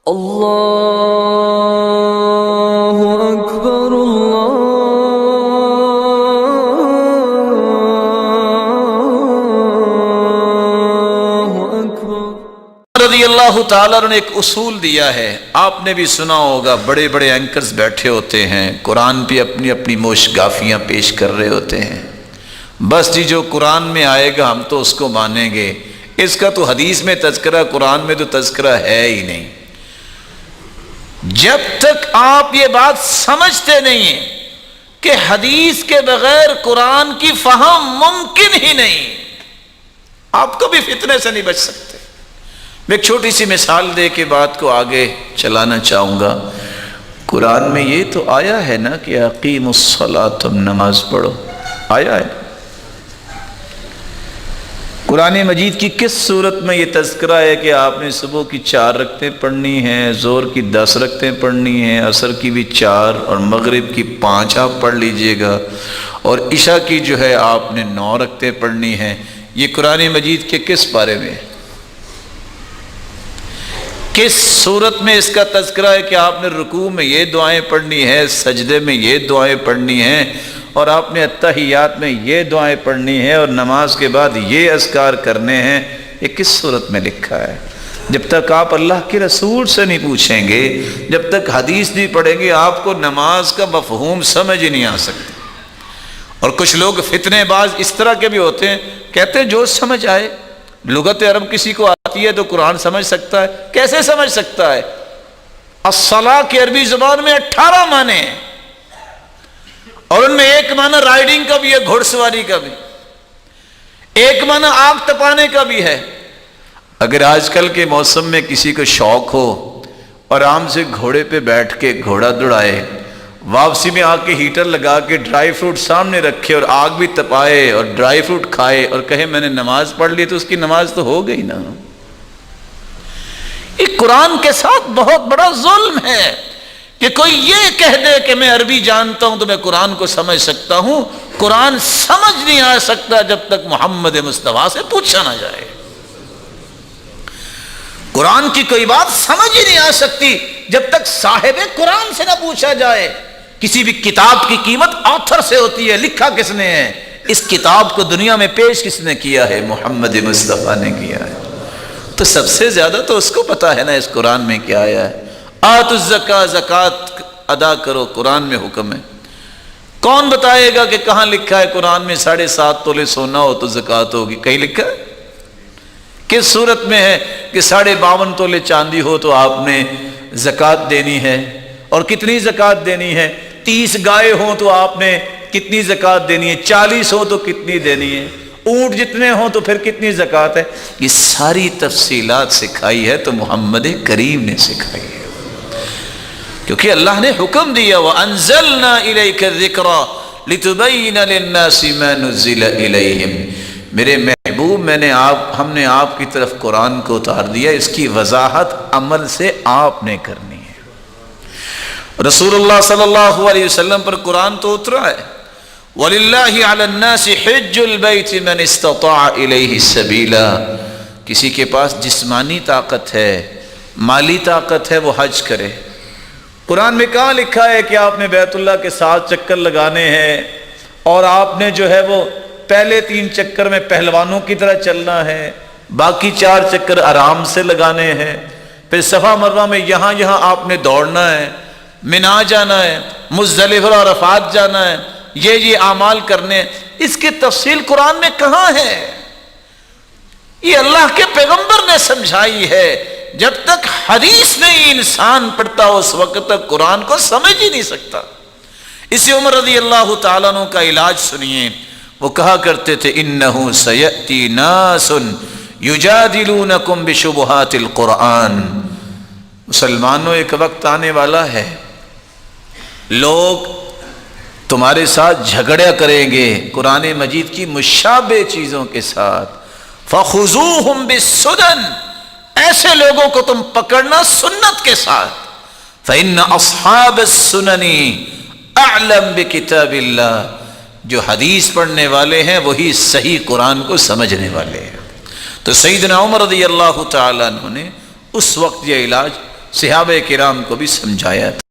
اللہ اکبر اللہ اکبر۔ رضی اللہ تعالیٰ نے ایک اصول دیا ہے، آپ نے بھی سنا ہوگا، بڑے بڑے اینکرز بیٹھے ہوتے ہیں، قرآن پہ اپنی اپنی موشگافیاں پیش کر رہے ہوتے ہیں، بس جی جو قرآن میں آئے گا ہم تو اس کو مانیں گے، اس کا تو حدیث میں تذکرہ، قرآن میں تو تذکرہ ہے ہی نہیں۔ جب تک آپ یہ بات سمجھتے نہیں ہیں کہ حدیث کے بغیر قرآن کی فہم ممکن ہی نہیں، آپ کبھی فتنے سے نہیں بچ سکتے۔ میں ایک چھوٹی سی مثال دے کے بات کو آگے چلانا چاہوں گا۔ قرآن میں یہ تو آیا ہے نا کہ اقیموا الصلاۃ، تم نماز پڑھو، آیا ہے۔ قرآن مجید کی کس صورت میں یہ تذکرہ ہے کہ آپ نے صبح کی 4 رکعتیں پڑھنی ہیں، ظہر کی 10 رکعتیں پڑھنی ہیں، عصر کی بھی 4 اور مغرب کی 5 آپ پڑھ لیجئے گا، اور عشاء کی جو ہے آپ نے 9 رکعتیں پڑھنی ہیں؟ یہ قرآن مجید کے کس بارے میں، کس صورت میں اس کا تذکرہ ہے کہ آپ نے رکوع میں یہ دعائیں پڑھنی ہے، سجدے میں یہ دعائیں پڑھنی ہیں، اور آپ نے اتحیات میں یہ دعائیں پڑھنی ہیں، اور نماز کے بعد یہ اذکار کرنے ہیں؟ یہ کس صورت میں لکھا ہے؟ جب تک آپ اللہ کے رسول سے نہیں پوچھیں گے، جب تک حدیث نہیں پڑھیں گے، آپ کو نماز کا مفہوم سمجھ ہی نہیں آ سکتا۔ اور کچھ لوگ فتنے باز اس طرح کے بھی ہوتے ہیں، کہتے ہیں جو سمجھ آئے، لغت عرب کسی کو آتی ہے تو قرآن سمجھ سکتا ہے۔ کیسے سمجھ سکتا ہے؟ الصلاۃ کی عربی زبان میں 18 معنی ہیں، اور ان میں ایک معنی رائڈنگ کا بھی ہے، گھوڑ سواری کا بھی، ایک معنی آگ تپانے کا بھی ہے۔ اگر آج کل کے موسم میں کسی کو شوق ہو اور آرام سے گھوڑے پہ بیٹھ کے گھوڑا دوڑائے، واپسی میں آ کے ہیٹر لگا کے ڈرائی فروٹ سامنے رکھے اور آگ بھی تپائے اور ڈرائی فروٹ کھائے اور کہے میں نے نماز پڑھ لی، تو اس کی نماز تو ہو گئی نا۔ یہ قرآن کے ساتھ بہت بڑا ظلم ہے کہ کوئی یہ کہہ دے کہ میں عربی جانتا ہوں تو میں قرآن کو سمجھ سکتا ہوں۔ قرآن سمجھ نہیں آ سکتا جب تک محمد مصطفیٰ سے پوچھا نہ جائے۔ قرآن کی کوئی بات سمجھ ہی نہیں آ سکتی جب تک صاحب قرآن سے نہ پوچھا جائے۔ کسی بھی کتاب کی قیمت آتھر سے ہوتی ہے، لکھا کس نے ہے، اس کتاب کو دنیا میں پیش کس نے کیا ہے؟ محمد مصطفیٰ نے کیا ہے۔ تو سب سے زیادہ تو اس کو پتا ہے نا اس قرآن میں کیا آیا ہے۔ آتوا الزکاۃ، زکوٰۃ ادا کرو، قرآن میں حکم ہے۔ کون بتائے گا کہ کہاں لکھا ہے قرآن میں 7.5 تولے سونا ہو تو زکوٰۃ ہوگی؟ کہیں لکھا ہے؟ کس صورت میں ہے کہ 52.5 تولے چاندی ہو تو آپ نے زکوٰۃ دینی ہے؟ اور کتنی زکوٰۃ دینی ہے؟ 30 گائے ہوں تو آپ نے کتنی زکوٰۃ دینی ہے؟ 40 ہو تو کتنی دینی ہے؟ اونٹ جتنے ہوں تو پھر کتنی زکوٰۃ ہے؟ یہ ساری تفصیلات سکھائی ہے تو محمد کریم نے سکھائی ہے، کیونکہ اللہ نے حکم دیا وَأَنزَلْنَا إِلَيْكَ الذِّكْرَ لِتُبَيِّنَ لِلنَّاسِ مَا نُزِّلَ إِلَيْهِمْ۔ میرے محبوب ہم نے آپ کی طرف قرآن کو اتار دیا، اس کی وضاحت عمل سے آپ نے کرنی ہے۔ رسول اللہ صلی اللہ علیہ وسلم پر قرآن تو اترا ہے، وَلِلَّهِ عَلَى النَّاسِ حِجُّ الْبَيْتِ مَنِ اسْتَطَاعَ إِلَيْهِ سَبِيلًا۔ کسی کے پاس جسمانی طاقت ہے، مالی طاقت ہے، وہ حج کرے۔ قرآن میں کہاں لکھا ہے کہ آپ نے بیت اللہ کے 7 چکر لگانے ہیں اور آپ نے جو ہے وہ پہلے 3 چکر میں پہلوانوں کی طرح چلنا ہے، باقی 4 چکر آرام سے لگانے ہیں، پھر صفا مروہ میں یہاں آپ نے دوڑنا ہے، منا جانا ہے، مزدلفہ اور عرفات جانا ہے، یہ اعمال کرنے ہیں؟ اس کی تفصیل قرآن میں کہاں ہے؟ یہ اللہ کے پیغمبر نے سمجھائی ہے۔ جب تک حدیث نہیں انسان پڑھتا اس وقت تک قرآن کو سمجھ ہی نہیں سکتا۔ اسی عمر رضی اللہ تعالیٰ عنہ کا علاج سنیے، وہ کہا کرتے تھے انہ سیأتی ناس یجادلونکم بشبہات القرآن۔ مسلمانوں، ایک وقت آنے والا ہے لوگ تمہارے ساتھ جھگڑا کریں گے قرآن مجید کی مشابہ چیزوں کے ساتھ، فخذوہم بالسنن، ایسے لوگوں کو تم پکڑنا سنت کے ساتھ، فإن أصحاب السنن اعلم بکتاب اللہ، جو حدیث پڑھنے والے ہیں وہی صحیح قرآن کو سمجھنے والے ہیں۔ تو سیدنا عمر رضی اللہ تعالیٰ عنہ نے اس وقت یہ علاج صحابہ کرام کو بھی سمجھایا تھا۔